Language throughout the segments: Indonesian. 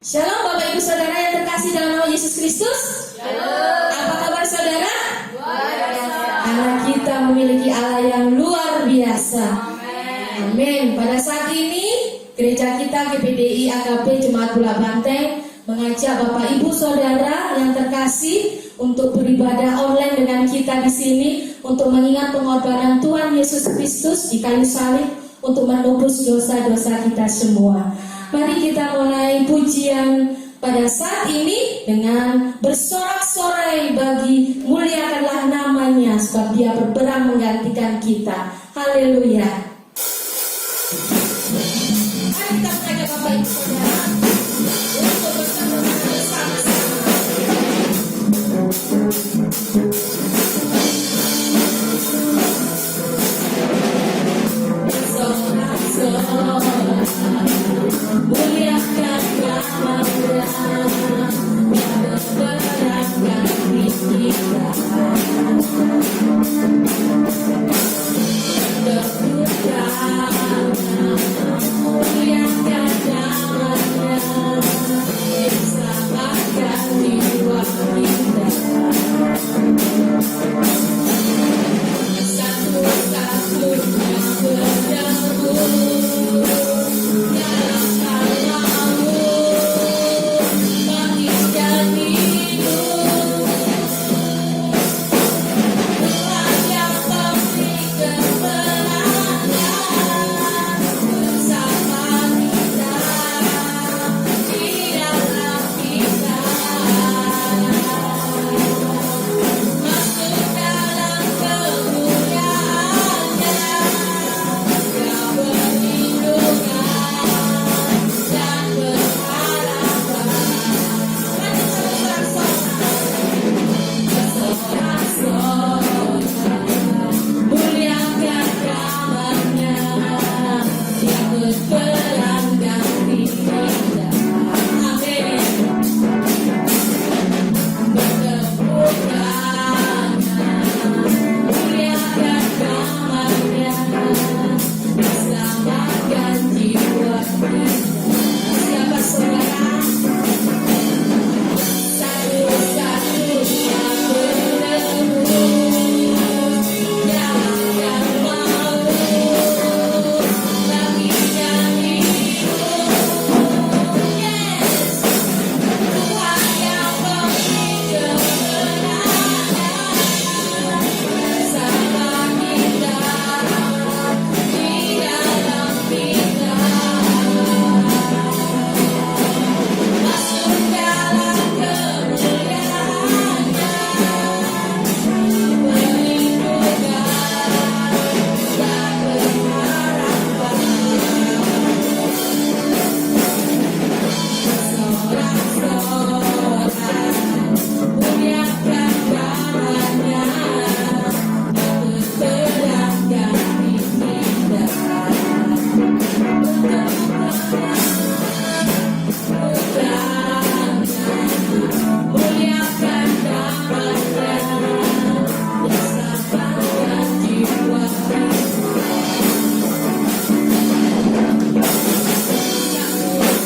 Shalom Bapak Ibu Saudara yang terkasih dalam nama Yesus Kristus. Shalom. Apa kabar saudara? Luar biasa. Anak kita memiliki Allah yang luar biasa. Amin. Amin. Pada saat ini gereja kita GPDI AKP Jemaat Bola Banteng mengajak Bapak Ibu Saudara yang terkasih untuk beribadah online dengan kita di sini untuk mengingat pengorbanan Tuhan Yesus Kristus di kayu salib untuk menebus dosa-dosa kita semua. Mari kita mulai pujian pada saat ini dengan bersorak-sorai bagi muliakanlah namanya sebab dia berperang menggantikan kita. Haleluya. Mari kita mengajak Bapak Ibu Saudara untuk bersama-sama. Muliakan nama-Nya yang berperang ganti kita. Muliakan nama-Nya yang selamatkan jiwa kita.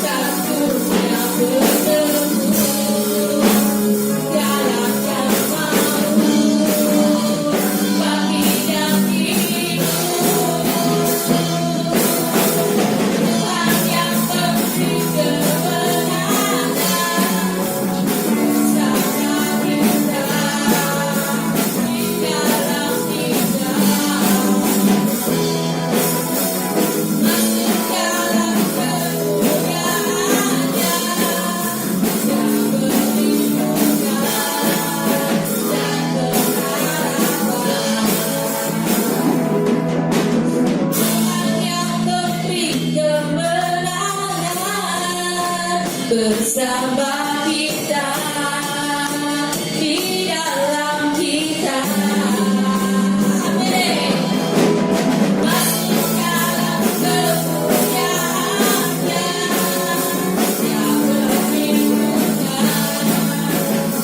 Satu-satunya penebus bersama kita di dalam kita. Amin. Masuk dalam kemuliaan-Nya yang melindungi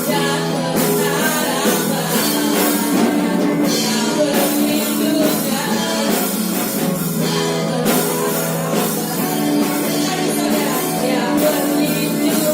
dan berharapan yang melindungi. Yang berlindung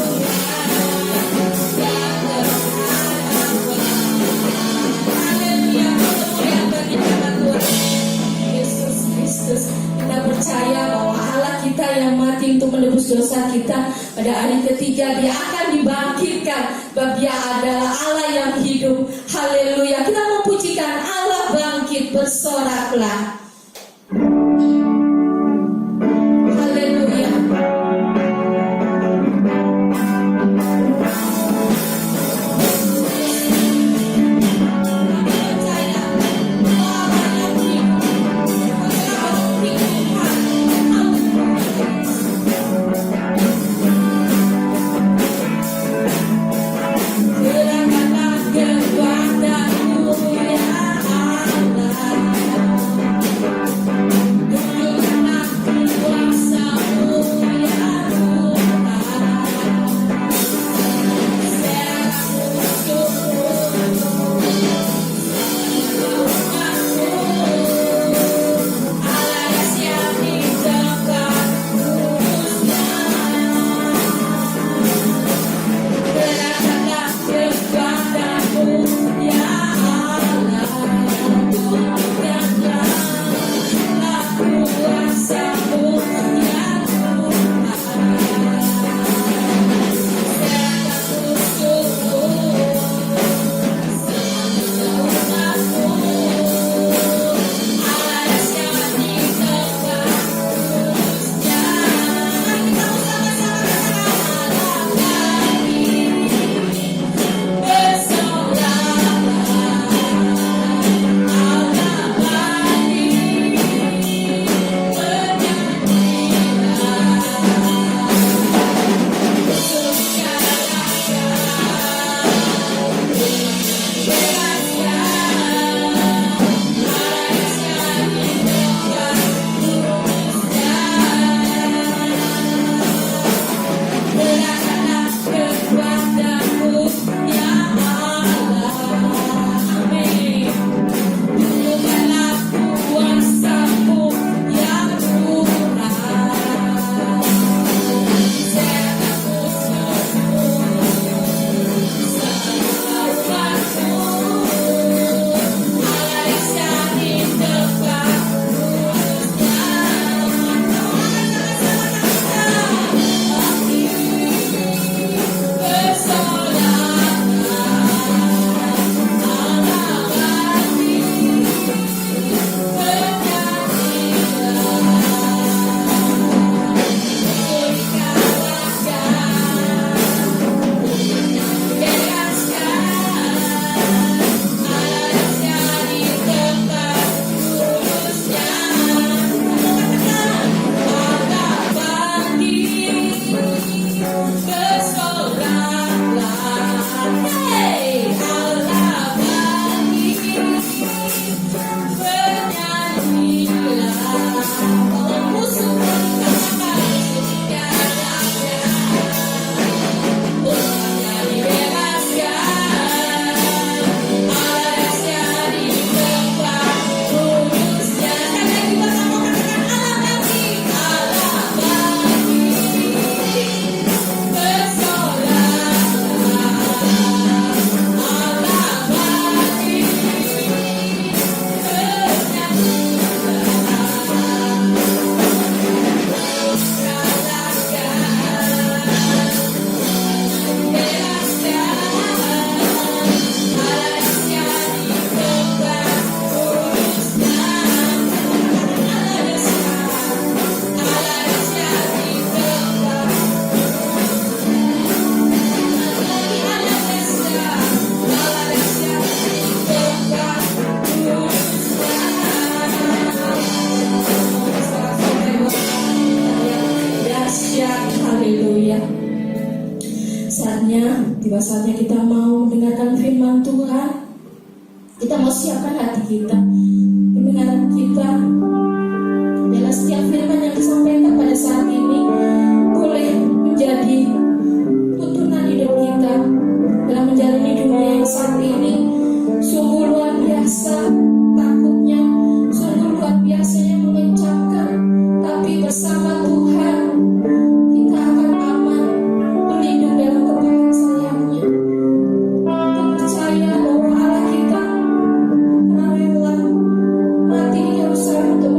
kita. Pada hari ketiga dia akan dibangkitkan, sebab dia adalah Allah yang hidup. Haleluya. Kita mau pujikan Allah bangkit, bersoraklah. Haleluya. Gerakkanlah kekuatanmu ya Tiba saatnya kita mau mendengarkan firman Tuhan. Kita mau siapkan hati kita. Pendengaran kita adalah setiap firman yang disampaikan pada saat ini boleh menjadi tuntunan hidup kita dalam menjalani dunia yang saat ini sungguh luar biasa takutnya, sungguh luar biasanya mengencangkan. Tapi bersama Tuhan kita akan aman, berlindung dalam kepala sayapnya. Kita percaya bahwa Allah kita rela mati di kayu salib untuk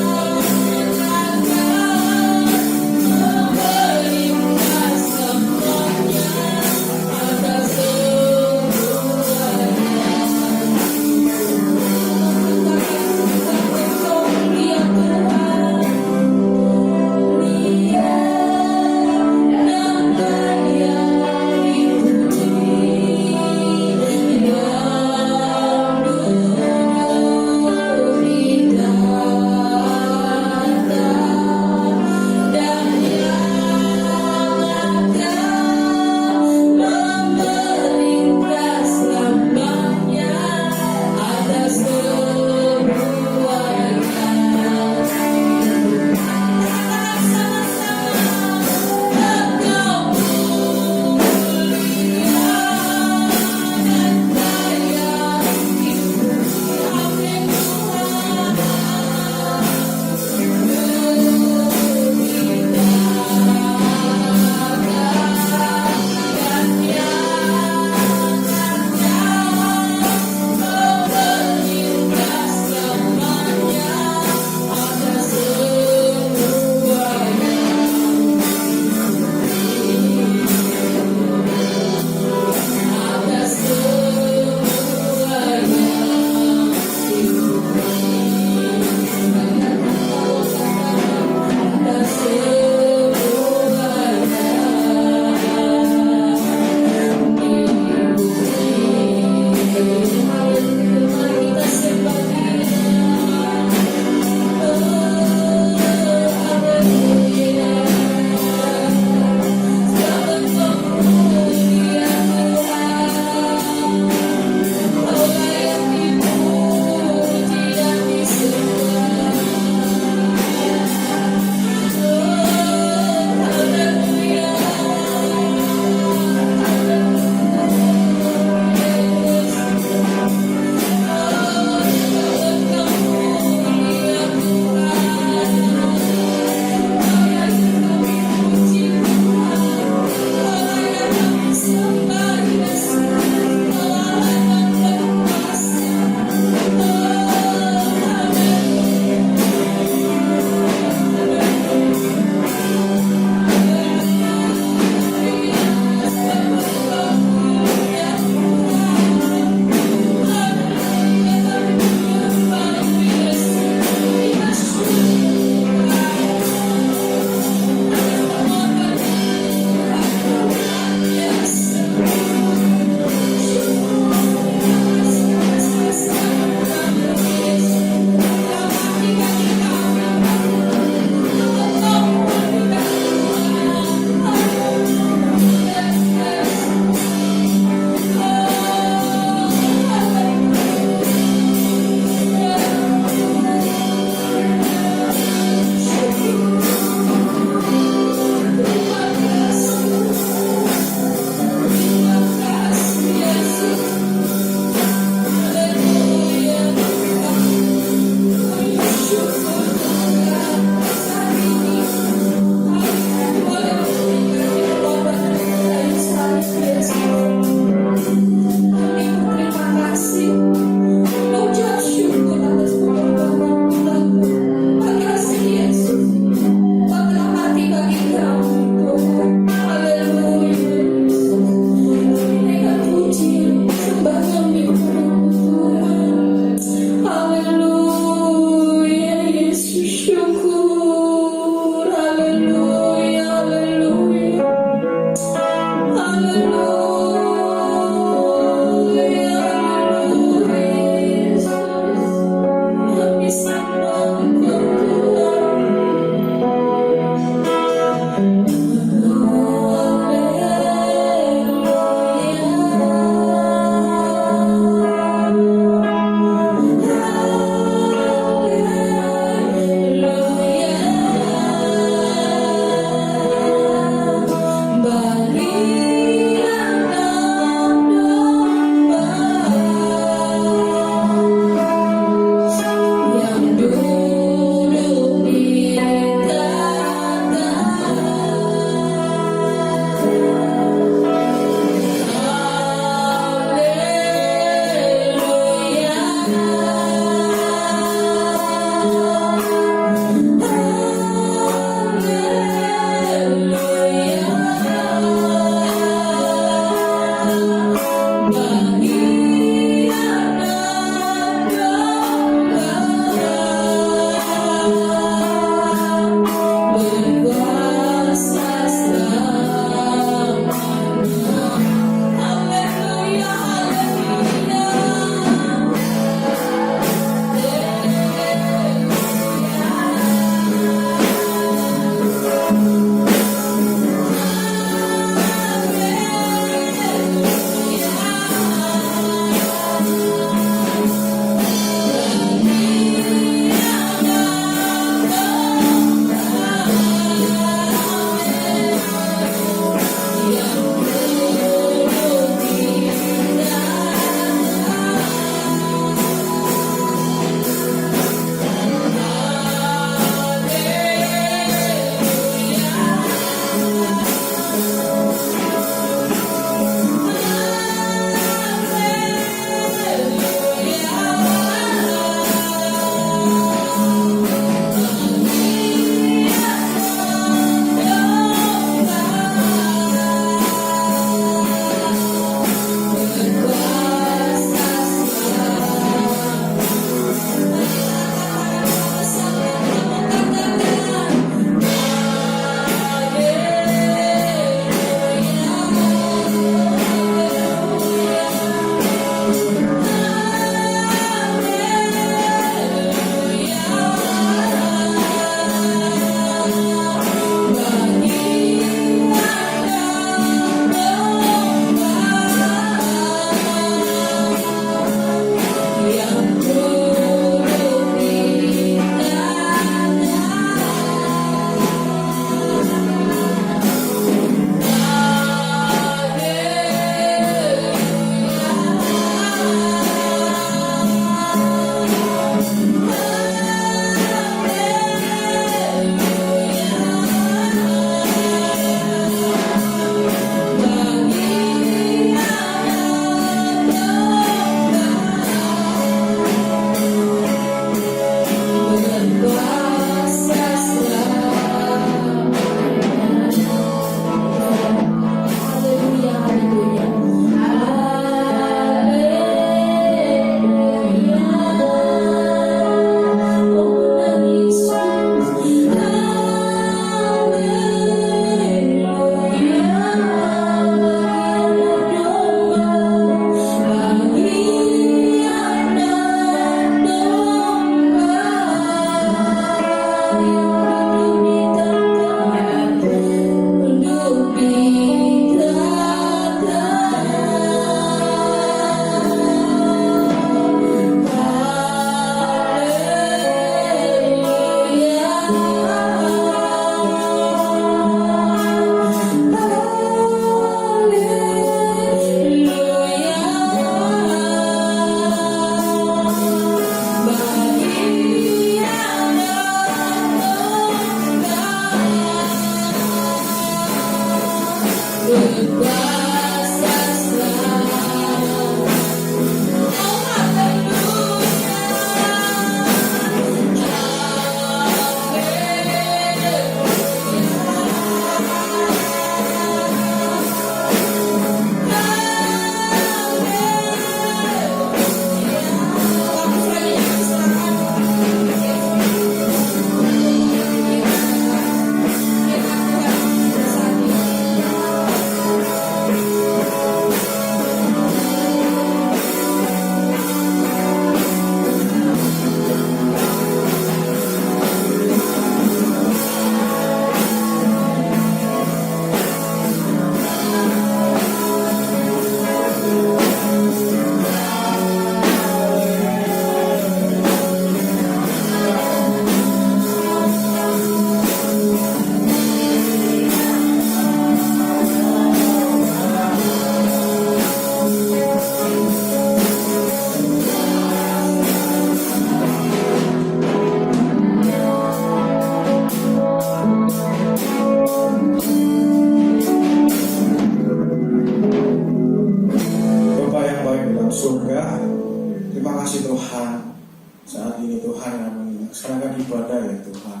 Tuhan kami melaksanakan ibadah ya Tuhan.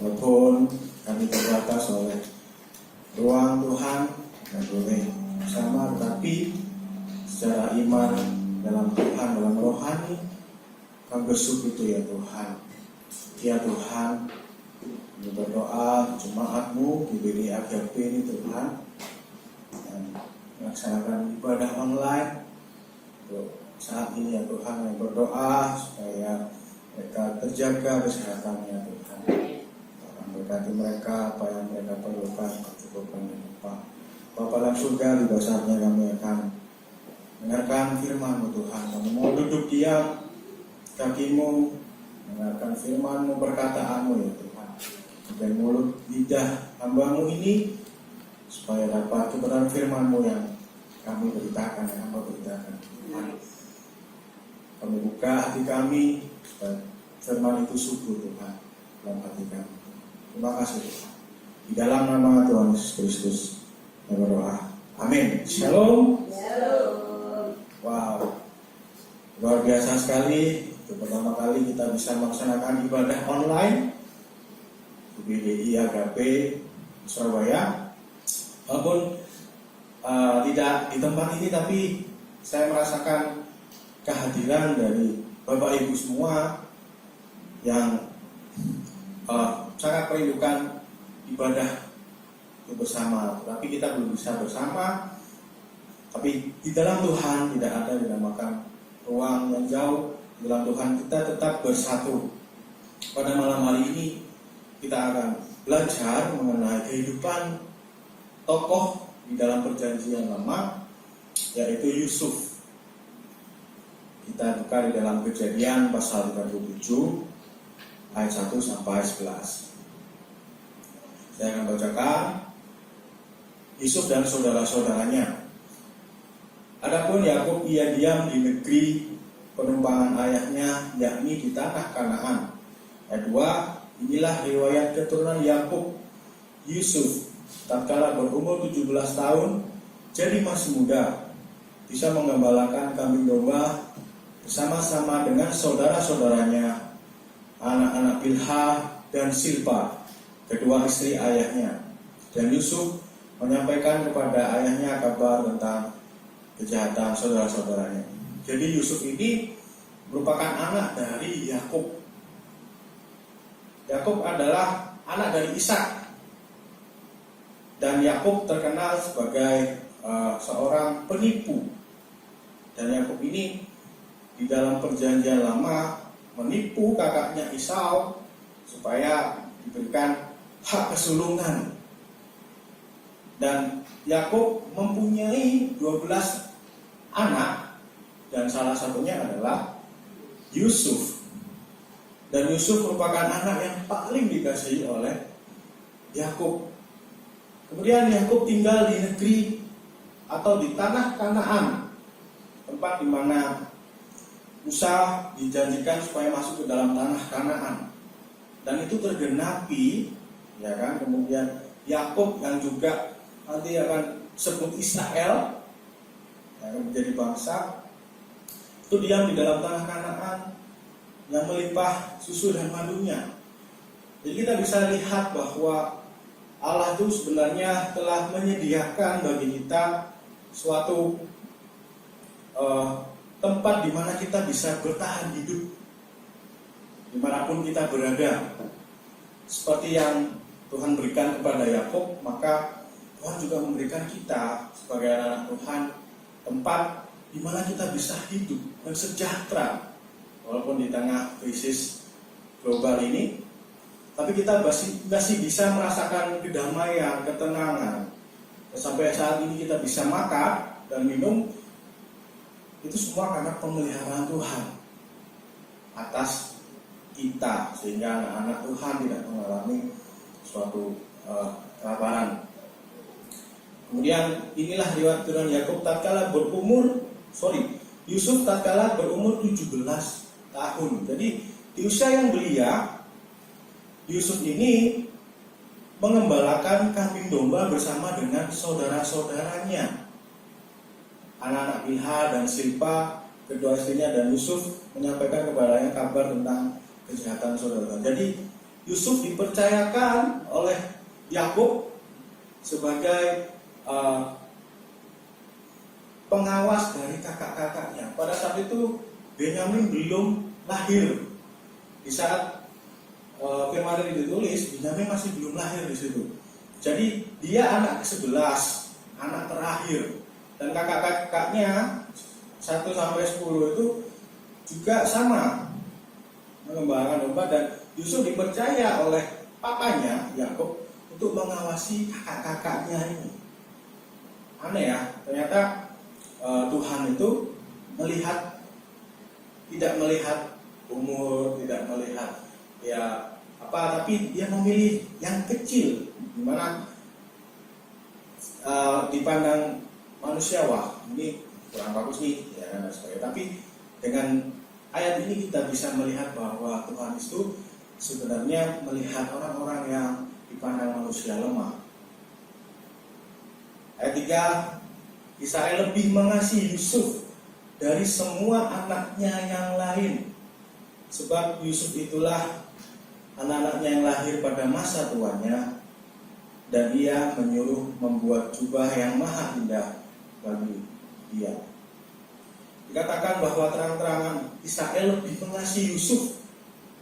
Walaupun kami terbatas oleh ruang Tuhan, dan boleh bersama, tetapi secara iman dalam Tuhan, dalam rohani, kami bersyukur itu ya Tuhan. Ya Tuhan, kami berdoa jemaat-Mu di BDI AGP ini Tuhan, dan melaksanakan ibadah online untuk saat ini ya Tuhan, yang berdoa supaya mereka terjaga kesehatannya Tuhan. Tuhan berkati mereka, apa yang mereka perlukan, cukupkan dan lupa. Bapa dalam surga, di dasarnya kami akan mendengarkan firman-Mu Tuhan. Kami mau duduk diam kaki-Mu, mendengarkan firman-Mu, perkataan-Mu ya Tuhan. Dan mulut lidah hamba-Mu ini supaya dapat kebenaran firman-Mu yang kami beritakan, yang hamba beritakan Tuhan. Kami buka hati kami supaya firman itu subur Tuhan dalam hati kami. Terima kasih Tuhan. Di dalam nama Tuhan Yesus Kristus kami berdoa. Amin. Shalom. Wow, luar biasa sekali. Itu pertama kali kita bisa melaksanakan ibadah online di BDI AGP Surabaya. Walaupun tidak di tempat ini, tapi saya merasakan kehadiran dari Bapak Ibu semua yang sangat merindukan ibadah itu bersama. Tapi kita belum bisa bersama. Tapi di dalam Tuhan tidak ada dinamakan ruang yang jauh. Di dalam Tuhan kita tetap bersatu. Pada malam hari ini kita akan belajar mengenai kehidupan tokoh di dalam perjanjian lama, yaitu Yusuf. Kita buka di dalam Kejadian pasal 37 ayat 1 sampai 11. Saya akan bacakan. Yusuf dan saudara-saudaranya. Adapun Yakub ia diam di negeri penumpangan ayahnya, yakni di tanah Kanaan. Ayat 2, inilah riwayat keturunan Yakub. Yusuf tatkala berumur 17 tahun, jadi masih muda, bisa menggembalakan kambing domba bersama-sama dengan saudara-saudaranya, anak-anak Bilha dan Silpa, kedua istri ayahnya. Dan Yusuf menyampaikan kepada ayahnya kabar tentang kejahatan saudara-saudaranya. Jadi Yusuf ini merupakan anak dari Yakub. Yakub adalah anak dari Ishak. Dan Yakub terkenal sebagai seorang penipu. Dan Yakub ini di dalam perjanjian lama menipu kakaknya Esau supaya diberikan hak kesulungan. Dan Yakub mempunyai 12 anak, dan salah satunya adalah Yusuf. Dan Yusuf merupakan anak yang paling dikasihi oleh Yakub. Kemudian Yakub tinggal di negeri atau di tanah Kanaan, tempat di mana Musa dijanjikan supaya masuk ke dalam tanah Kanaan. Dan itu tergenapi, ya kan? Kemudian Yakub yang juga nanti akan sebut Israel, yang akan menjadi bangsa, itu diam di dalam tanah Kanaan yang melimpah susu dan madunya. Jadi kita bisa lihat bahwa Allah itu sebenarnya telah menyediakan bagi kita suatu tempat di mana kita bisa bertahan hidup dimanapun kita berada. Seperti yang Tuhan berikan kepada Yakub, maka Tuhan juga memberikan kita sebagai anak Tuhan tempat di mana kita bisa hidup dan sejahtera walaupun di tengah krisis global ini. Tapi kita masih bisa merasakan kedamaian, ketenangan. Sampai saat ini kita bisa makan dan minum, itu semua karena pemeliharaan Tuhan atas kita, sehingga anak-anak Tuhan tidak mengalami suatu kelaparan. Kemudian inilah riwayat keturunan Yakub Yusuf tatkala berumur 17 tahun. Jadi di usia yang belia, Yusuf ini mengembalakan kambing domba bersama dengan saudara-saudaranya, anak-anak Bilha dan Silpa, kedua istrinya dan Yusuf menyampaikan kepadanya kabar tentang kejahatan saudara. Jadi Yusuf dipercayakan oleh Yakub sebagai pengawas dari kakak-kakaknya. Pada saat itu Benyamin belum lahir. Di saat firman ini ditulis, Benyamin masih belum lahir di situ. Jadi dia anak ke-11, anak terakhir. Dan kakak-kakaknya 1 sampai 10 itu juga sama mengembalakan domba, dan Yusuf dipercaya oleh papanya Yakub untuk mengawasi kakak-kakaknya ini. Aneh ya, ternyata Tuhan itu tidak melihat umur, tidak melihat tapi dia memilih yang kecil, dimana dipandang manusia, wah ini kurang bagus nih, ya dan sebagainya. Tapi dengan ayat ini kita bisa melihat bahwa Tuhan itu sebenarnya melihat orang-orang yang dipandang manusia lemah. Ayat 3, Israel lebih mengasihi Yusuf dari semua anaknya yang lain, sebab Yusuf itulah anak-anaknya yang lahir pada masa tuanya, dan ia menyuruh membuat jubah yang maha indah bagi dia. Dikatakan bahwa terang-terangan Israel lebih mengasihi Yusuf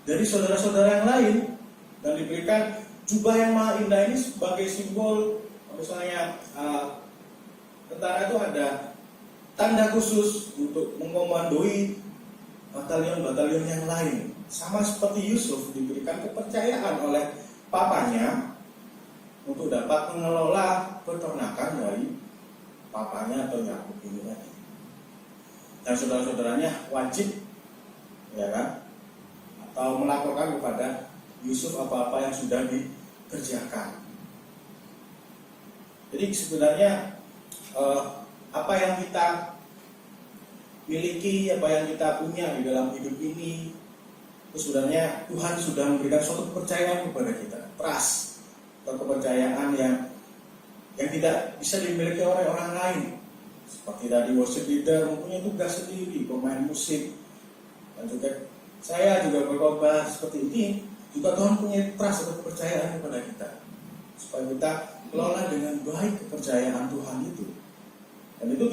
dari saudara-saudara yang lain, dan diberikan jubah yang maha indah ini sebagai simbol. Misalnya tentara itu ada tanda khusus untuk mengkomandoi batalion-batalion yang lain. Sama seperti Yusuf diberikan kepercayaan oleh papanya untuk dapat mengelola peternakan dari papanya atau Yakub ini tadi. Dan saudara-saudaranya wajib, ya kan, atau melaporkan kepada Yusuf apa-apa yang sudah dikerjakan. Jadi sebenarnya apa yang kita miliki, apa yang kita punya di dalam hidup ini, itu sebenarnya Tuhan sudah memberikan suatu kepercayaan kepada kita, trust atau kepercayaan yang tidak bisa dimiliki oleh orang lain. Seperti tadi worship leader mempunyai tugas sendiri, pemain musik, dan juga saya juga berkhotbah seperti ini, juga Tuhan punya trust atau kepercayaan kepada kita, supaya kita kelola dengan baik kepercayaan Tuhan itu. Dan itu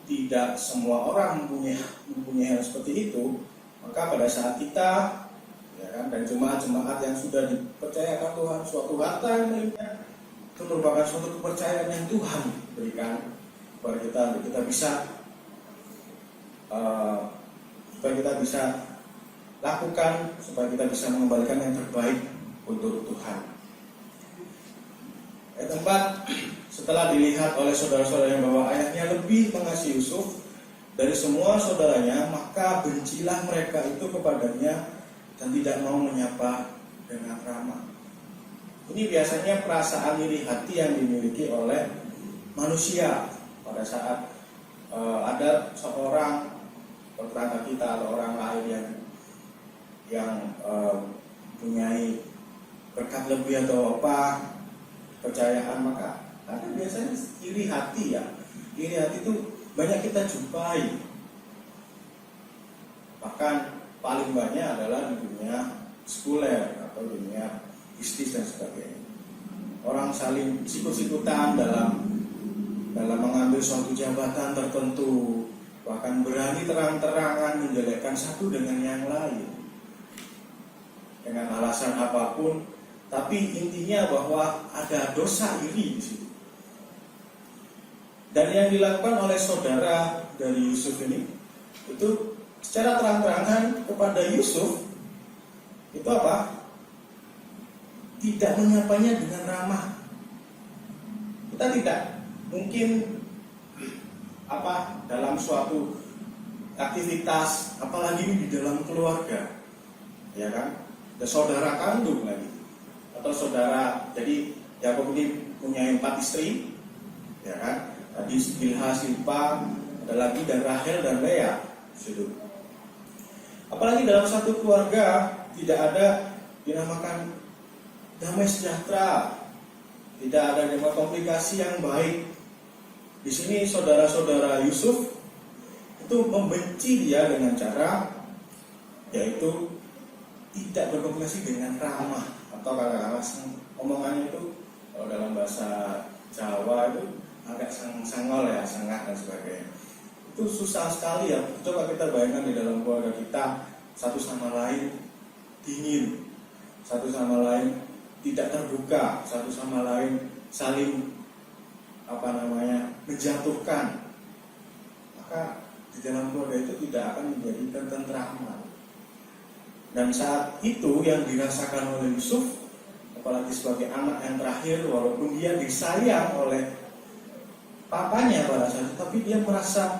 tidak semua orang mempunyai hal seperti itu. Maka pada saat kita, ya kan, dan jemaat-jemaat yang sudah dipercayakan Tuhan suatu harta yang melimpah, itu merupakan suatu kepercayaan yang Tuhan berikan kepada kita, untuk kita bisa supaya kita bisa lakukan, supaya kita bisa mengembalikan yang terbaik untuk Tuhan. Ayat 4, setelah dilihat oleh saudara-saudara bahwa ayahnya lebih mengasihi Yusuf dari semua saudaranya, maka bencilah mereka itu kepadanya dan tidak mau menyapa dengan ramah. Ini biasanya perasaan iri hati yang dimiliki oleh manusia pada saat ada seorang tetangga kita atau orang lain yang mempunyai berkat lebih atau apa, percayaan, maka ada biasanya iri hati ya. Iri hati itu banyak kita jumpai. Bahkan paling banyak adalah di dunia sekuler atau dunia bisnis dan sebagainya. Orang saling sikut-sikutan dalam mengambil suatu jabatan tertentu, bahkan berani terang-terangan menjelekkan satu dengan yang lain dengan alasan apapun. Tapi intinya bahwa ada dosa iri di situ. Dan yang dilakukan oleh saudara dari Yusuf ini, itu secara terang-terangan kepada Yusuf, itu apa? Tidak menyapanya dengan ramah. Kita tidak mungkin dalam suatu aktivitas, apalagi di dalam keluarga, ya kan? Ada saudara kandung lagi. Atau saudara, jadi Yakub ini punya 4 istri, ya kan? Tadi Bilha, Silpa, ada lagi dan Rahel dan Lea. Apalagi dalam satu keluarga tidak ada dinamakan damai sejahtera, tidak ada komunikasi yang baik. Di sini saudara-saudara Yusuf itu itu membenci dia dengan cara yaitu tidak berkomunikasi dengan ramah, atau kata-kata omongannya itu kalau dalam bahasa Jawa itu agak sengol ya, sengak dan sebagainya. Itu susah sekali ya. Coba kita bayangkan di dalam keluarga kita, satu sama lain dingin, satu sama lain tidak terbuka, satu sama lain saling menjatuhkan, maka di dalam keluarga itu tidak akan menjadi ketentraman. Dan saat itu yang dirasakan oleh Yusuf, apalagi sebagai anak yang terakhir, walaupun dia disayang oleh papanya pada saat itu, tapi dia merasa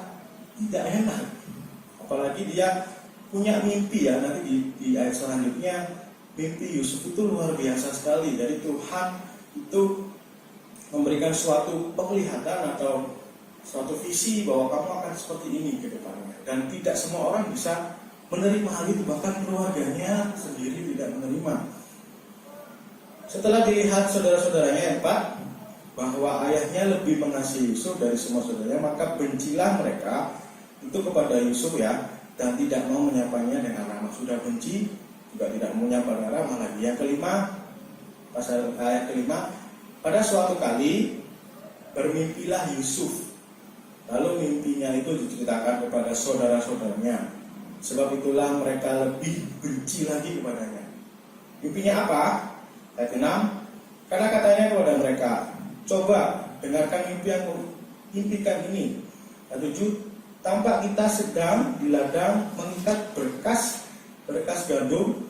tidak enak. Apalagi dia punya mimpi ya, nanti di ayat selanjutnya mimpi Yusuf itu luar biasa sekali. Jadi Tuhan itu memberikan suatu penglihatan atau suatu visi bahwa kamu akan seperti ini ke depannya. Dan tidak semua orang bisa menerima hal itu, bahkan keluarganya sendiri tidak menerima. Setelah dilihat saudara-saudaranya yang 4, bahwa ayahnya lebih mengasihi Yusuf dari semua saudaranya, maka bencilah mereka itu kepada Yusuf ya, dan tidak mau menyapanya dengan ramah. Sudah benci, juga tidak mau menyapa dengan ramah lagi. Yang kelima, pasal ayat kelima, pada suatu kali bermimpilah Yusuf, lalu mimpinya itu diceritakan kepada saudara-saudaranya. Sebab itulah mereka lebih benci lagi kepadanya. Mimpinya apa? Ayat 6, karena katanya kepada mereka, coba dengarkan mimpi yang impikan ini. Ayat 7, tampak kita sedang di ladang mengikat berkas gandum,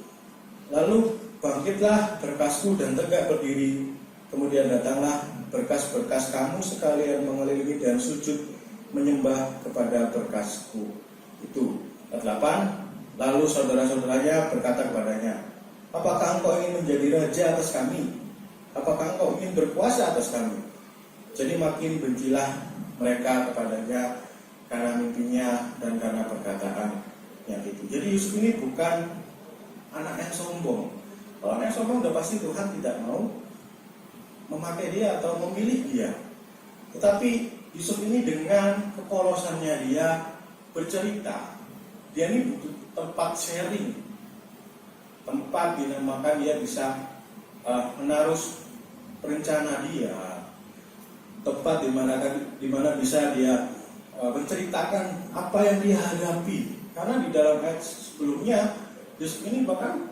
lalu bangkitlah berkasku dan tegak berdiri. Kemudian datanglah berkas-berkas kamu sekalian mengelilingi dan sujud menyembah kepada berkasku itu. Ayat 8, lalu saudara-saudaranya berkata kepadanya, apakah engkau ingin menjadi raja atas kami? Apakah engkau ingin berkuasa atas kami? Jadi makin bencilah mereka kepadanya karena mimpinya dan karena perkataan yang itu. Jadi Yusuf ini bukan anak yang sombong. Kalau anak yang sombong udah pasti Tuhan tidak mau memakai dia atau memilih dia. Tetapi Yusuf ini dengan kepolosannya dia bercerita. Dia ini butuh tempat sharing, tempat dinamakan dia bisa menaruh rencana dia, tempat di mana bisa dia menceritakan apa yang dia hadapi. Karena di dalam ayat sebelumnya Yusuf ini bahkan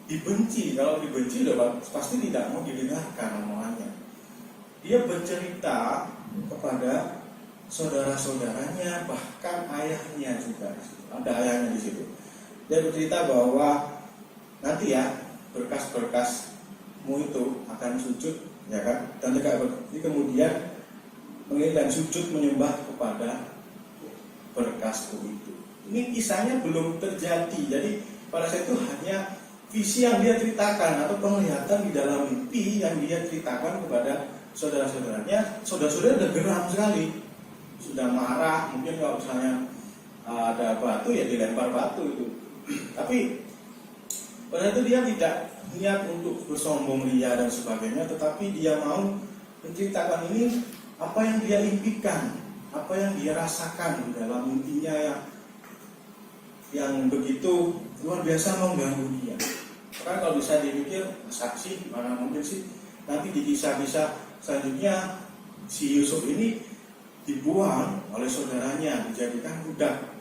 dibenci. Kalau dibenci udah pasti tidak mau didengarkan omongannya. Dia bercerita kepada saudara-saudaranya, bahkan ayahnya juga. Ada ayahnya di situ. Dia bercerita bahwa nanti ya berkas-berkasmu itu akan sujud, ya kan? Dan tegak berdiri, kemudian mengirim dan sujud menyembah kepada berkasku itu. Ini kisahnya belum terjadi. Jadi pada saat itu hanya visi yang dia ceritakan atau penglihatan di dalam mimpi yang dia ceritakan kepada saudara-saudaranya. Saudara-saudara udah geram sekali, sudah marah. Mungkin kalau misalnya ada batu ya dilempar batu itu. Tapi pada itu dia tidak niat untuk bersombong ria dan sebagainya, tetapi dia mau menceritakan ini apa yang dia impikan, apa yang dia rasakan di dalam mimpinya yang begitu luar biasa mengganggu dia. Karena kalau bisa dipikir, saksi mana mungkin sih nanti di kisah-kisah selanjutnya si Yusuf ini dibuang oleh saudaranya, dijadikan budak,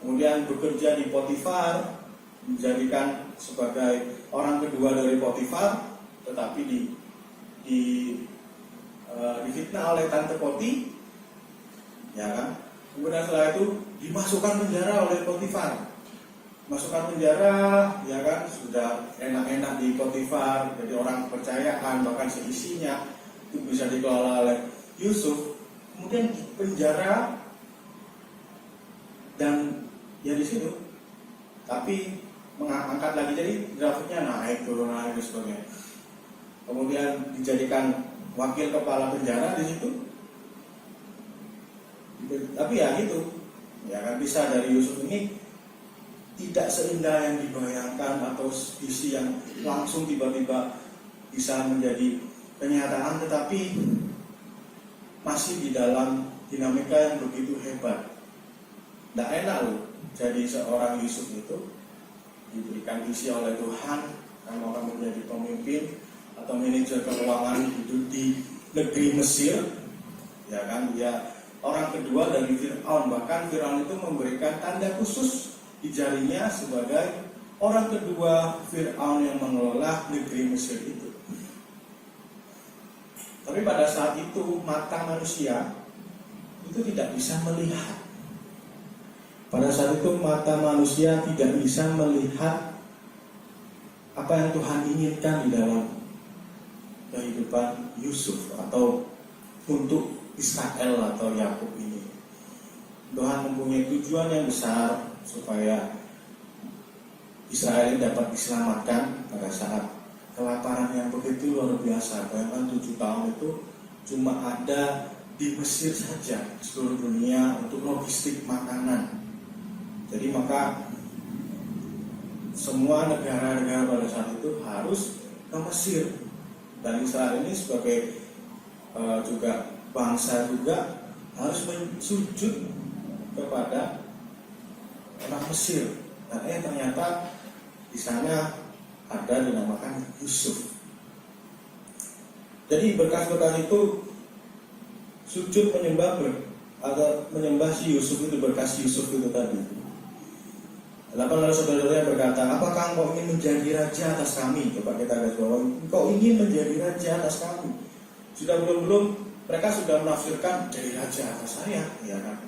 kemudian bekerja di Potifar, dijadikan sebagai orang kedua dari Potifar, tetapi difitnah oleh tante Poti, ya kan? Kemudian setelah itu dimasukkan penjara oleh Potifar, masukkan penjara, ya kan? Sudah enak-enak di Potifar, jadi orang kepercayaan, bahkan seisinya itu bisa dikelola oleh Yusuf. Kemudian di penjara dan ya di situ, tapi mengangkat lagi, jadi grafiknya naik turun naik dan sebagainya. Kemudian dijadikan wakil kepala penjara di situ. Tapi ya gitu, ya kan, bisa dari Yusuf ini tidak seindah yang dibayangkan atau visi yang langsung tiba-tiba bisa menjadi kenyataan, tetapi masih di dalam dinamika yang begitu hebat. Tidak enak loh jadi seorang Yusuf itu diberikan visi oleh Tuhan kamu akan menjadi pemimpin atau manajer keuangan di negeri Mesir, ya kan? Dia orang kedua dari Firaun, bahkan Firaun itu memberikan tanda khusus di jarinya sebagai orang kedua Firaun yang mengelola negeri Mesir itu. Tapi pada saat itu mata manusia itu tidak bisa melihat. Pada saat itu mata manusia tidak bisa melihat apa yang Tuhan inginkan di dalam kehidupan Yusuf atau untuk Israel atau Yakub ini. Tuhan mempunyai tujuan yang besar supaya Israel dapat diselamatkan pada saat kelaparan yang begitu luar biasa. Bayangkan 7 tahun itu cuma ada di Mesir saja, di seluruh dunia untuk logistik makanan. Jadi maka semua negara-negara pada saat itu harus ke Mesir, dan Israel ini sebagai juga bangsa juga harus sujud kepada orang Mesir. Dan ternyata di sana ada dinamakan Yusuf. Jadi berkas-berkas itu sujud menyembah si Yusuf itu, berkas Yusuf itu tadi. 8 lalu saudara-saudara berkata, apakah engkau ingin menjadi raja atas kami? Coba kita garis bawah, engkau ingin menjadi raja atas kami. Sudah belum mereka sudah menafsirkan jadi raja atas saya, ya kan?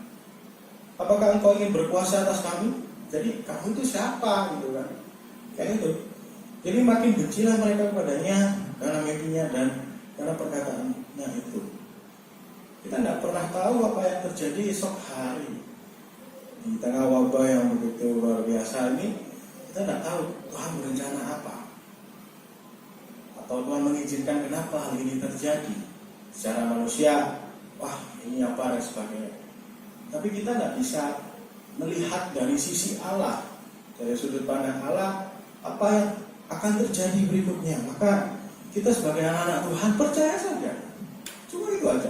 Apakah engkau ingin berkuasa atas kami? Jadi kamu itu siapa, gitu kan? Kayak itu. Jadi makin bencilah mereka kepadanya karena mimpinya dan karena perkataannya itu. Kita tidak pernah tahu apa yang terjadi esok hari. Di tengah wabah yang begitu luar biasa ini, kita tidak tahu Tuhan berencana apa, atau Tuhan mengizinkan kenapa hal ini terjadi. Secara manusia, wah ini apa dan sebagainya. Tapi kita tidak bisa melihat dari sisi Allah, dari sudut pandang Allah, apa yang akan terjadi berikutnya. Maka kita sebagai anak-anak Tuhan percaya saja, cuma itu aja.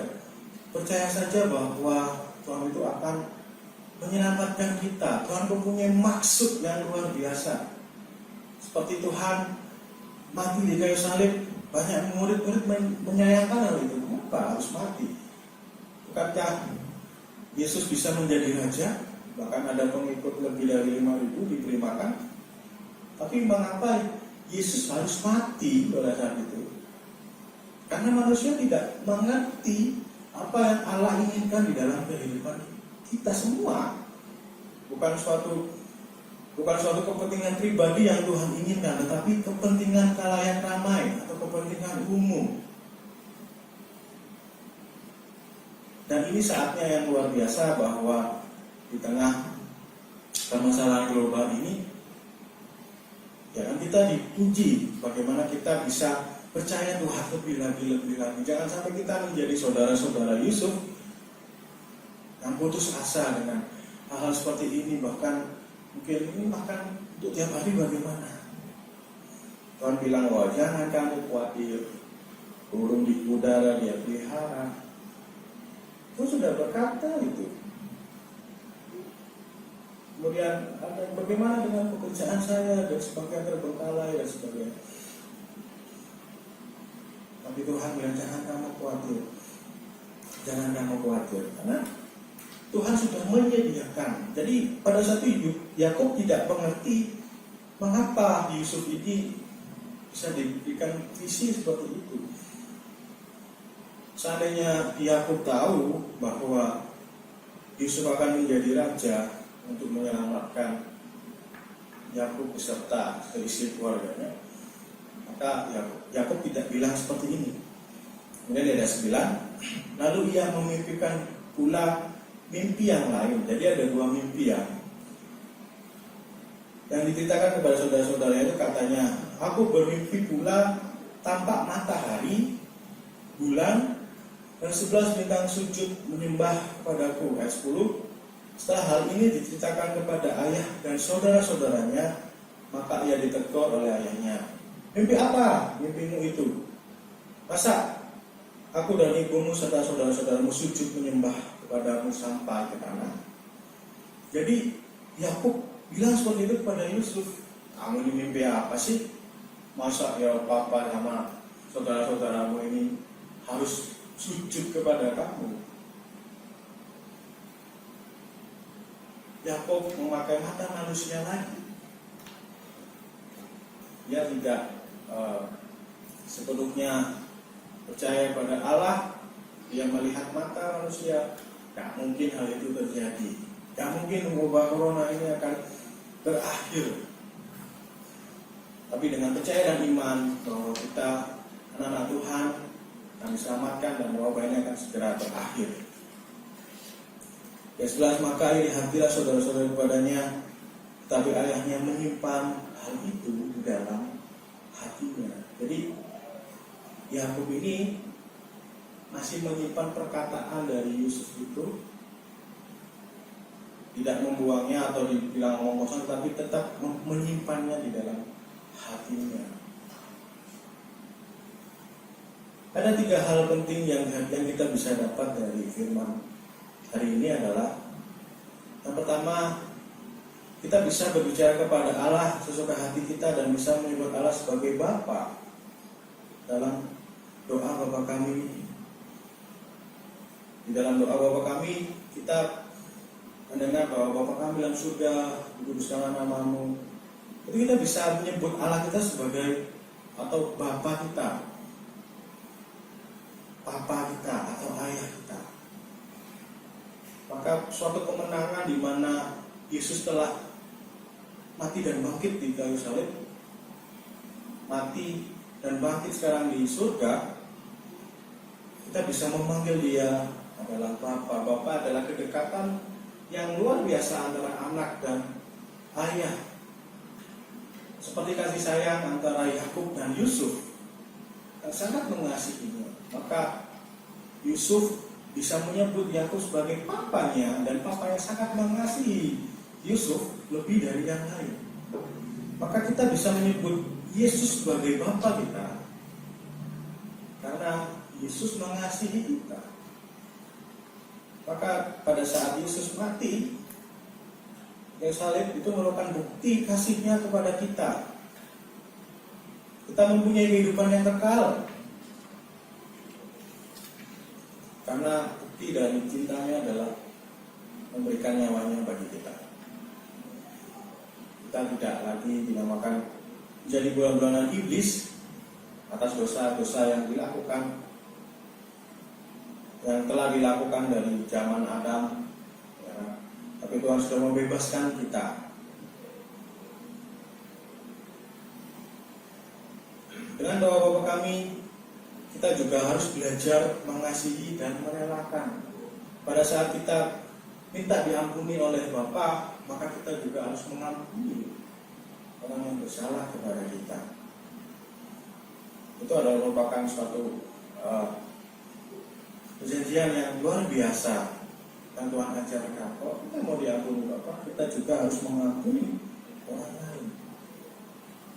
Percaya saja bahwa Tuhan itu akan menyelamatkan kita. Tuhan mempunyai maksud yang luar biasa. Seperti Tuhan mati di kayu salib, banyak murid-murid menyayangkan hal itu. Kenapa harus mati? Bukankah Yesus bisa menjadi raja? Bahkan ada pengikut lebih dari 5.000 diberi makan. Tapi mengapa Yesus harus mati pada saat itu? Karena manusia tidak mengerti apa yang Allah inginkan di dalam kehidupan kita semua. Bukan suatu kepentingan pribadi yang Tuhan inginkan, tetapi kepentingan khalayak ramai atau kepentingan umum. Dan ini saatnya yang luar biasa bahwa di tengah permasalahan global ini, ya kan, kita dipuji bagaimana kita bisa percaya Tuhan lebih lagi. Jangan sampai kita menjadi saudara-saudara Yusuf yang putus asa dengan hal-hal seperti ini. Bahkan mungkin ini makan untuk tiap hari bagaimana. Tuhan bilang, wah jangan kamu khawatir, burung di udara dia pelihara. Tuhan sudah berkata itu. Kemudian ada bagaimana dengan pekerjaan saya dan sebagainya, terbengkalai dan sebagainya. Tapi Tuhan bilang jangan kamu khawatir, karena Tuhan sudah menyediakan. Jadi pada saat itu Yakub tidak mengerti mengapa Yusuf ini bisa diberikan visi seperti itu. Seandainya Yakub tahu bahwa Yusuf akan menjadi raja untuk menyelamatkan Yakub beserta seisi keluarganya, maka Yakub tidak bilang seperti ini. Kemudian ada 9, lalu ia memimpikan pula mimpi yang lain. Jadi ada 2 mimpi yang diceritakan kepada saudara-saudara itu. Katanya, aku bermimpi pula tampak matahari, bulan, dan 11 bintang sujud menyembah kepadaku. Ayat 10. Setelah hal ini diceritakan kepada ayah dan saudara-saudaranya, maka ia ditegur oleh ayahnya. Mimpi apa mimpimu itu? Masa aku dan ibumu serta saudara-saudaramu sujud menyembah kepadamu sampai ke tanah? Jadi Yakub bilang seperti itu kepada Yusuf, kamu ini mimpi apa sih? Masa ya papa sama saudara-saudaramu ini harus sujud kepada kamu? Yakub memakai mata manusia lagi. Dia tidak sepenuhnya percaya pada Allah. Dia melihat mata manusia. Tidak mungkin hal itu terjadi. Tidak mungkin wabah corona ini akan berakhir. Tapi dengan percaya dan iman bahwa kita anak-anak Tuhan akan diselamatkan dan wabah ini akan segera berakhir. Ayat 11, maka hatilah saudara-saudara kepadanya, tapi ayahnya menyimpan hal itu di dalam hatinya. Jadi Yakub ini masih menyimpan perkataan dari Yusuf itu, tidak membuangnya atau dibilang ngomong kosong, tapi tetap menyimpannya di dalam hatinya. Ada 3 hal penting yang kita bisa dapat dari firman hari ini adalah, yang pertama, kita bisa berbicara kepada Allah sesuka hati kita dan bisa menyebut Allah sebagai Bapa dalam doa Bapa kami. Di dalam doa Bapa kami, kita mendengar bahwa Bapa kami dalam surga, dikuduskanlah namamu. Jadi kita bisa menyebut Allah kita sebagai atau Bapa kita, Papa kita atau Ayah kita. Maka suatu kemenangan di mana Yesus telah mati dan bangkit di kayu salib, mati dan bangkit sekarang di surga, kita bisa memanggil Dia adalah Bapa. Bapa adalah kedekatan yang luar biasa antara anak dan ayah. Seperti kasih sayang antara Yakub dan Yusuf yang sangat mengasihinya. Maka Yusuf bisa menyebut Yakub sebagai papanya, dan papanya sangat mengasihi Yusuf lebih dari yang lain. Maka kita bisa menyebut Yesus sebagai Bapa kita karena Yesus mengasihi kita. Maka pada saat Yesus mati yang salib itu merupakan bukti kasihnya kepada kita. Kita mempunyai kehidupan yang kekal karena bukti dari cintanya adalah memberikan nyawanya bagi kita. Kita tidak lagi dinamakan menjadi bulan-bulanan iblis atas dosa-dosa yang dilakukan, yang telah dilakukan dari zaman Adam, ya. Tapi Tuhan sudah membebaskan kita. Dengan doa Bapa kami, kita juga harus belajar mengasihi dan merelakan. Pada saat kita minta diampuni oleh Bapa, maka kita juga harus mengampuni orang yang bersalah kepada kita. Itu adalah merupakan suatu perjanjian yang luar biasa yang Tuhan ajarkan. Kalau kita mau diampuni Bapa, kita juga harus mengampuni orang lain.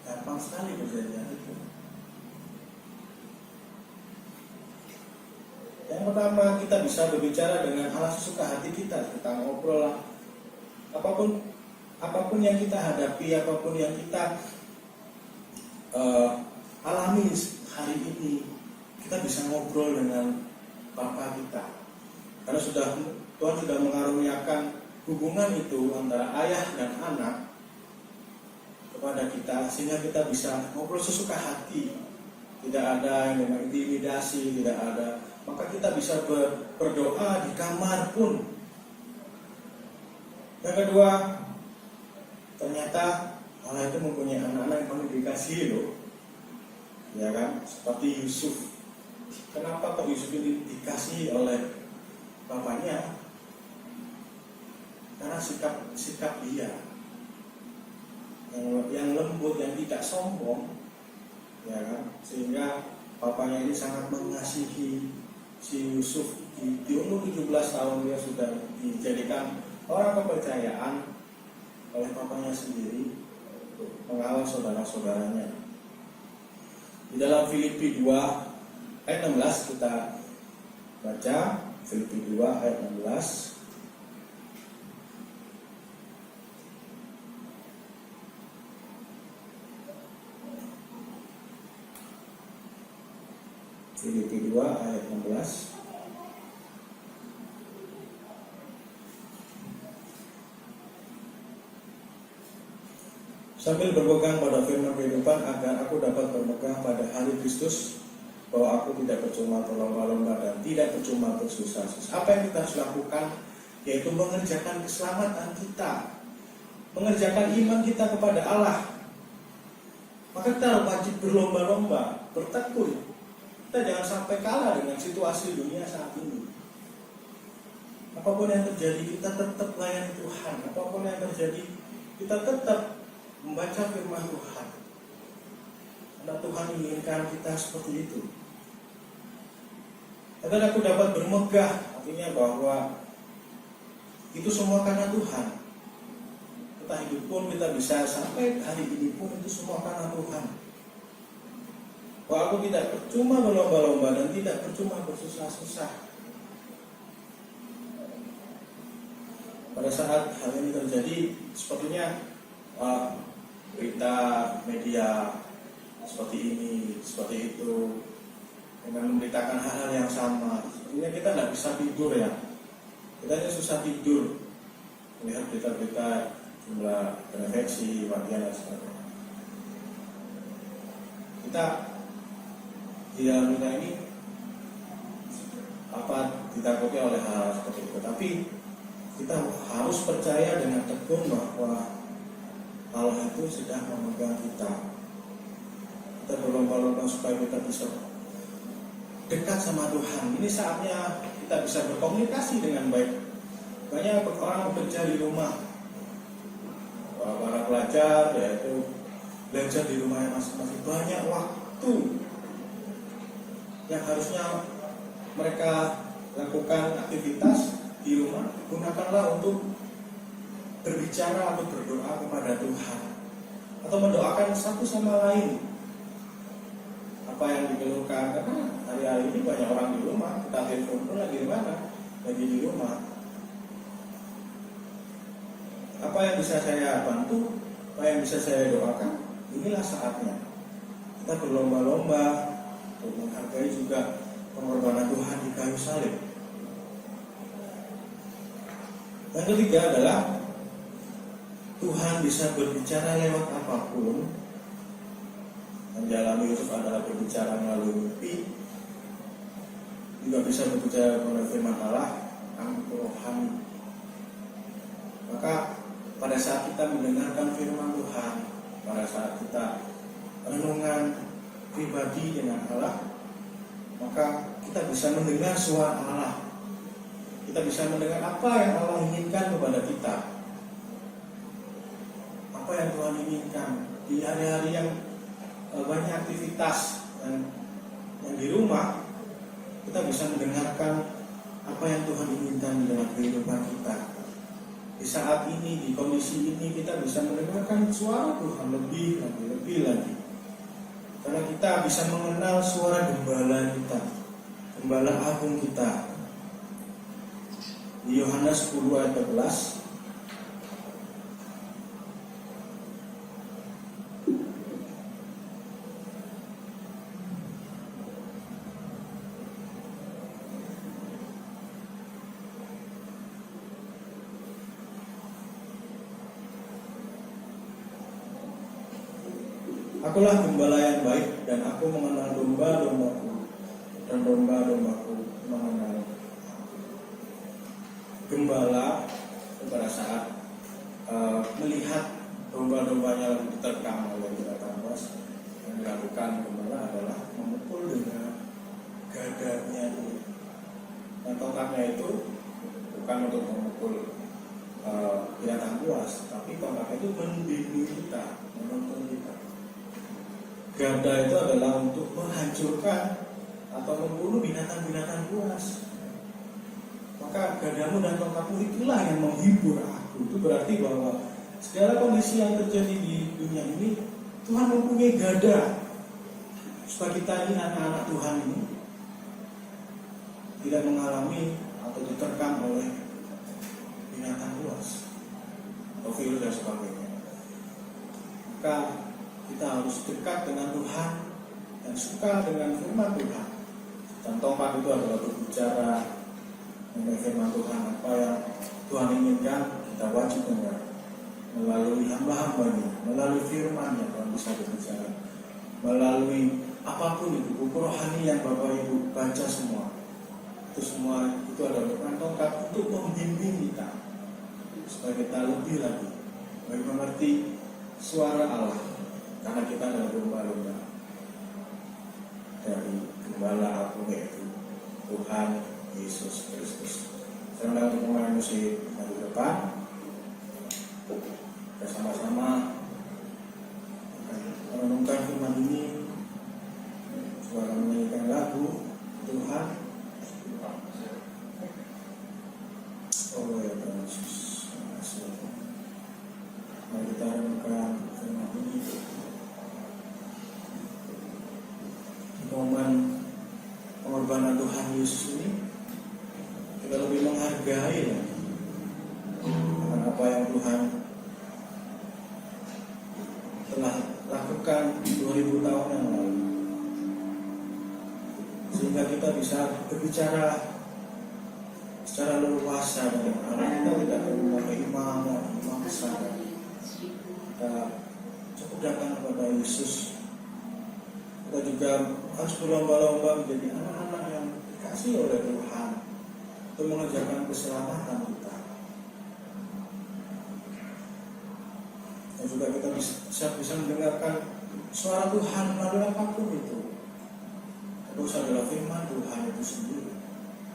Gampang sekali perjanjian itu. Yang pertama, kita bisa berbicara dengan Allah sesuka hati kita. Kita ngobrol lah. Apapun yang kita hadapi, apapun yang kita alami hari ini, kita bisa ngobrol dengan Bapa kita. Karena Tuhan sudah mengaruniakan hubungan itu antara ayah dan anak kepada kita, sehingga kita bisa ngobrol sesuka hati. Tidak ada yang dengan intimidasi, tidak ada. Maka kita bisa berdoa di kamar pun. Yang kedua, ternyata Allah itu mempunyai anak-anak yang paling dikasihi loh. Ya kan? Seperti Yusuf. Kenapa kok Yusuf ini dikasihi oleh bapaknya? Karena sikap dia yang lembut, yang tidak sombong, ya kan? Sehingga bapaknya ini sangat mengasihi si Yusuf. Di umur 17 tahun dia sudah dijadikan orang kepercayaan oleh papanya sendiri untuk mengawal saudara-saudaranya. Di dalam Filipi 2 ayat 16 kita baca, Filipi 2 ayat 16. Filipi 2 ayat 16. Sambil berpegang pada firman kehidupan agar aku dapat berpegang pada hari Kristus, bahwa aku tidak percuma berlomba-lomba dan tidak percuma bersusah-susah. Apa yang kita harus lakukan? Yaitu mengerjakan keselamatan kita, mengerjakan iman kita kepada Allah. Maka kita wajib berlomba-lomba, bertekun. Kita jangan sampai kalah dengan situasi dunia saat ini. Apapun yang terjadi, kita tetap layani Tuhan. Apapun yang terjadi, kita tetap membaca firman Tuhan. Karena Tuhan inginkan kita seperti itu. Agar aku dapat bermegah, artinya bahwa itu semua karena Tuhan. Entah hidup pun kita bisa sampai hari ini pun itu semua karena Tuhan. Bahwa aku tidak percuma berlomba-lomba dan tidak percuma bersusah-susah. Pada saat hal ini terjadi, sepertinya berita media seperti ini, seperti itu, dengan memberitakan hal-hal yang sama. Sepertinya kita tidak bisa tidur ya. Kita hanya susah tidur melihat berita-berita jumlah infeksi, kematian dan sebagainya. Kita di dalam dunia ini ditakuti oleh hal seperti itu. Tapi kita harus percaya dengan tekun bahwa Allah itu sedang memegang kita. Kita berlomba-lomba supaya kita bisa dekat sama Tuhan. Ini saatnya kita bisa berkomunikasi dengan baik. Banyak orang bekerja di rumah, para pelajar yaitu belajar di rumah yang masing-masing. Banyak waktu yang harusnya mereka lakukan aktivitas di rumah, gunakanlah untuk berbicara atau berdoa kepada Tuhan, atau mendoakan satu sama lain apa yang dikeluhkan. Karena hari-hari ini banyak orang di rumah, kita telepon pun lagi di mana? Lagi di rumah. Apa yang bisa saya bantu, apa yang bisa saya doakan, inilah saatnya. Kita berlomba-lomba untuk menghargai juga pengorbanan Tuhan di kayu salib. Yang ketiga adalah Tuhan bisa berbicara lewat apapun. Yang dialami Yusuf adalah berbicara melalui mimpi, juga bisa berbicara melalui firman Allah, angin rohani. Maka pada saat kita mendengarkan firman Tuhan, pada saat kita renungan pribadi dengan Allah, maka kita bisa mendengar suara Allah. Kita bisa mendengar apa yang Allah inginkan kepada kita, apa yang Tuhan inginkan di hari-hari yang banyak aktivitas yang di rumah. Kita bisa mendengarkan apa yang Tuhan inginkan dalam kehidupan kita. Di saat ini, di kondisi ini, kita bisa mendengarkan suara Tuhan lebih lagi. Karena kita bisa mengenal suara gembala kita, gembala agung kita. Di Yohanes 10 ayat 11, Akulah gembala yang baik, dan aku mengenal domba-dombaku, dan domba-dombaku mengenal aku. Gembala pada saat melihat domba-dombanya diterkam oleh binatang buas, yang dilakukan gembala adalah memukul dengan gadanya itu. Dan tongkatnya itu bukan untuk memukul binatang buas, tapi tongkatnya itu membimbing kita, menuntun kita. Gada itu adalah untuk menghancurkan atau membunuh binatang-binatang buas. Maka gadamu dan tongkatmu itulah yang menghibur aku. Itu berarti bahwa segala kondisi yang terjadi di dunia ini, Tuhan mempunyai gada supaya kita ini anak-anak Tuhan ini tidak mengalami atau diterkam oleh binatang buas atau virus dan sebagainya. Maka kita harus dekat dengan Tuhan dan suka dengan firman Tuhan. Dan tongkat itu adalah berbicara mengenai firman Tuhan. Apa yang Tuhan inginkan, kita wajib dengar. Melalui hamba-hambanya, melalui firman yang Tuhan bisa berbicara. Melalui apapun itu, buku rohani yang Bapak Ibu baca semua. Itu semua itu adalah tongkat untuk membimbing kita. Supaya kita lebih lagi mengerti suara Allah. Karena kita adalah domba-domba dari Gembala Agung, yaitu Tuhan Yesus Kristus. Saya undang untuk pemain musik dari depan. Bersama-sama merenungkan firman ini, suara menyanyikan lagu Tuhan. Oh ya Tuhan Yesus, terima kasih. Mari kita renungkan firman ini. Momen pengorbanan Tuhan Yesus ini kita lebih menghargai lagi akan apa yang Tuhan telah lakukan 2000 tahun yang lalu, sehingga kita bisa berbicara secara leluasa dengan Allah. Kita tidak perlu memakai imam besar. Kita cukup datang kepada Yesus. Kita juga harus berlomba-lomba menjadi anak-anak yang dikasih oleh Tuhan untuk mengerjakan keselamatan kita. Dan juga kita bisa mendengarkan suara Tuhan melalui apapun itu. Terus adalah firman Tuhan itu sendiri.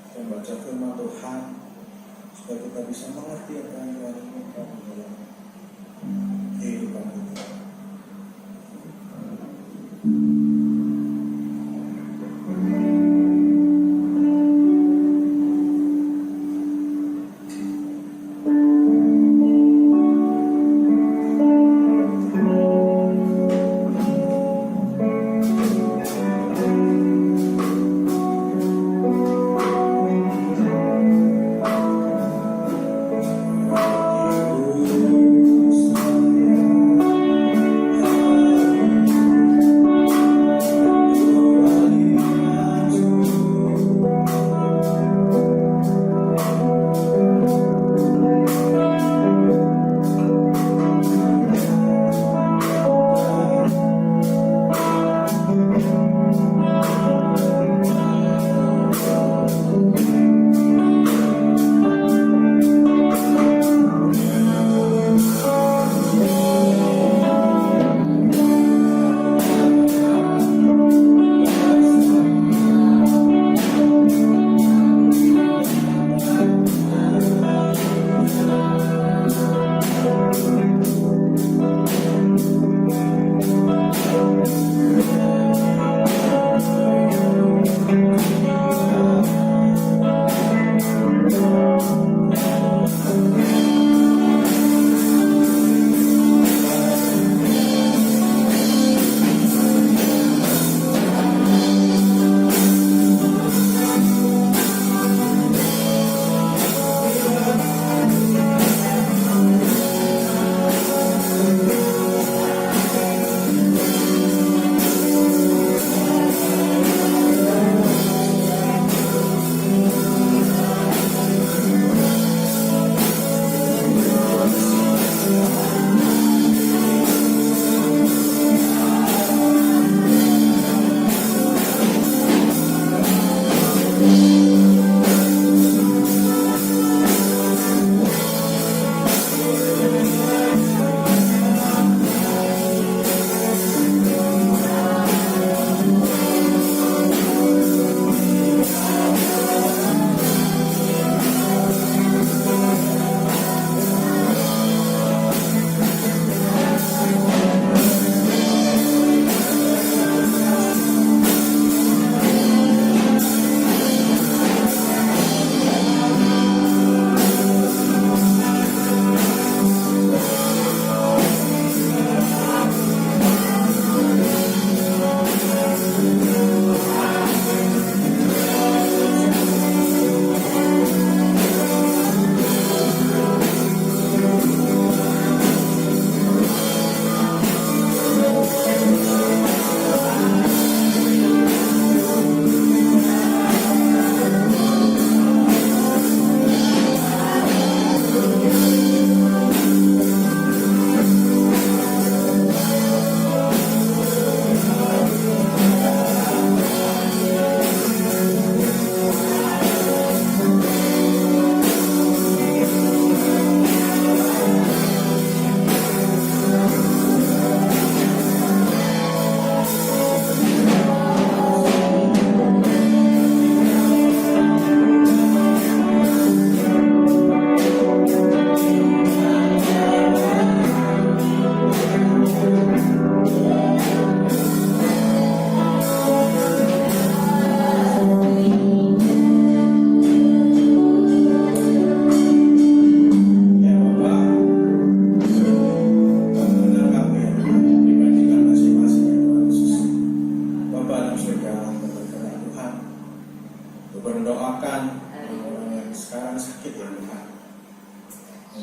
Dan baca firman Tuhan supaya kita bisa mengerti apa yang Tuhan inginkan dalam kehidupan kita.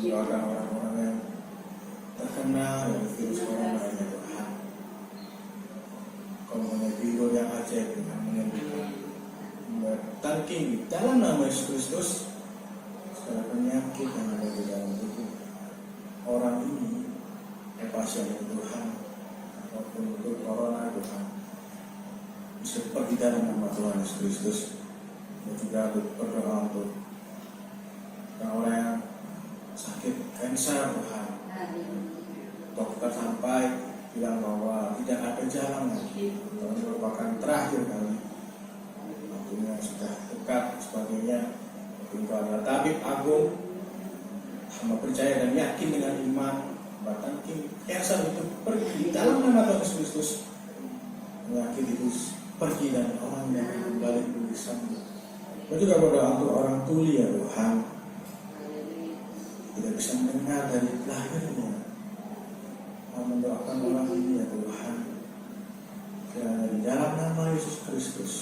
mendoakan orang-orang yang terkena dari virus corona ini Tuhan. Kau mengenai yang ajaib dengan menyembuhkan, bertangking di dalam nama Yesus Kristus segala penyakit yang ada di dalam tubuh orang ini, pasien Tuhan, ataupun untuk corona Tuhan, bisa pergi dalam nama Tuhan Yesus Kristus. Dan juga berdoa untuk orang yang sakit kanker Tuhan. Dokter sampai bilang bahwa tidak ada jalan lagi, ini merupakan terakhir kali, waktunya sudah dekat sebagainya. Engkau adalah tabib agung, hamba percaya dan yakin dengan iman bahkan kanker itu pergi di dalam nama Tuhan Yesus Kristus. Penyakit itu pergi dan orang yang kembali pulih sembuh. Dan juga berdoa untuk orang tuli ya Tuhan, tidak bisa mendengar dari lahirnya. Mendoakan orang ini ya Tuhan, kiranya di dalam nama Yesus Kristus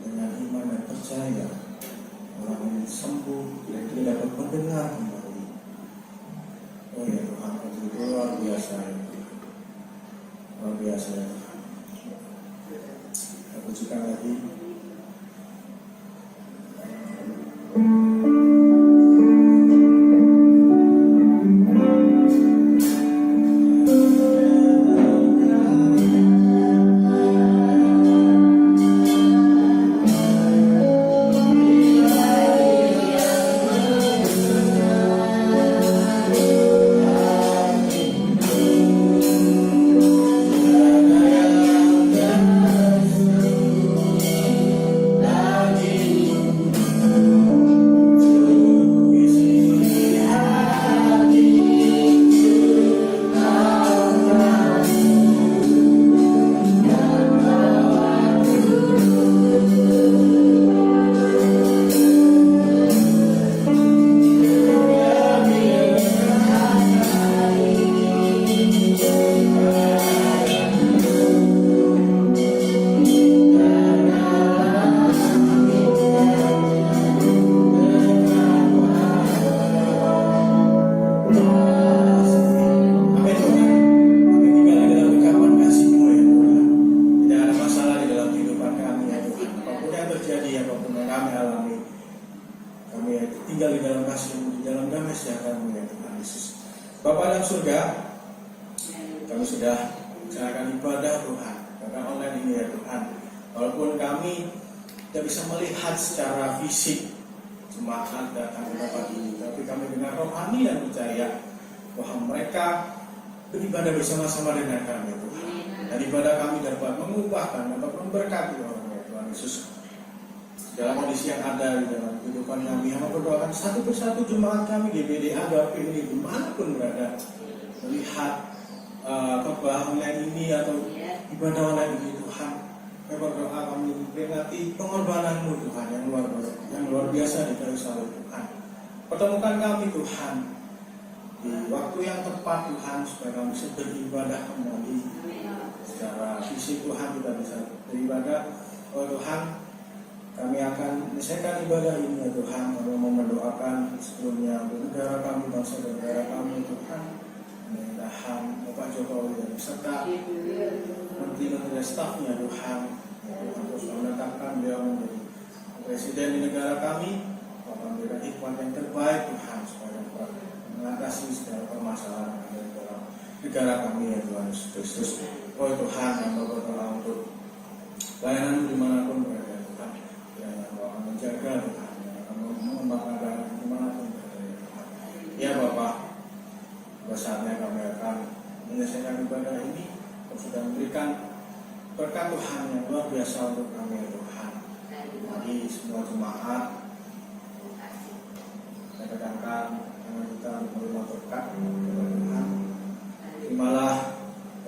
dengan iman dan percaya orang ini sembuh dan tidak dapat mendengar kembali. Oh ya Tuhan, itu luar biasa ya Tuhan. Luar biasa ya Tuhan. Kita pujikan lagi. Bapa dalam surga, kami sudah melaksanakan ibadah Tuhan karena online ini ya Tuhan. Walaupun kami tidak bisa melihat secara fisik jemaat datang ke tempat ini, tapi kami dengan rohani dan percaya bahwa mereka beribadah bersama-sama dengan kami ya Tuhan. Dan ibadah kami dapat mengubahkan, dapat memberkati orang ya Tuhan Yesus. Dalam kondisi yang ada di dalam kehidupan kami, hamba berdoakan satu persatu jemaat kami GBD Agape ini dimanapun berada, melihat khotbah online ini atau ibadah online ini Tuhan, kami berdoa kami peringati pengorbanan-Mu Tuhan yang luar biasa di kayu salib Tuhan. Pertemukan kami Tuhan di waktu yang tepat Tuhan, supaya kami bisa beribadah kembali secara fisik Tuhan, kita bisa beribadah. Oh Tuhan, kami akan menyelesaikan ibadah ini ya Tuhan. Kami mau mendoakan sebelumnya untuk negara kami, bangsa dan negara kami Tuhan, pemerintahan Bapak Jokowi dan beserta menteri-menteri stafnya Tuhan. Tuhan terus menetapkan beliau menjadi presiden di negara kami. Bapak memberikan hikmat yang terbaik Tuhan, supaya dapat mengatasi segala permasalahan yang ada di dalam negara kami ya Tuhan Yesus Kristus. Oh Tuhan, yang berdoa untuk pelayanan dimanapun berada. Menjaga Tuhan, mengembangkan dimanapun berada Tuhan. Ya Bapak, pada saatnya kami akan menyelesaikan ibadah ini. Kau sudah memberikan berkat Tuhan yang luar biasa untuk kami ya Tuhan. Mari semua jemaat kita pedangkan tangan kita menerima berkat Tuhan. Terimalah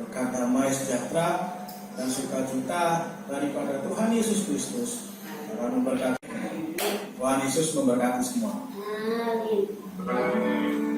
berkat damai sejahtera dan sukacita daripada Tuhan Yesus Kristus akan memberkati. Tuhan Yesus memberkati semua. Amin.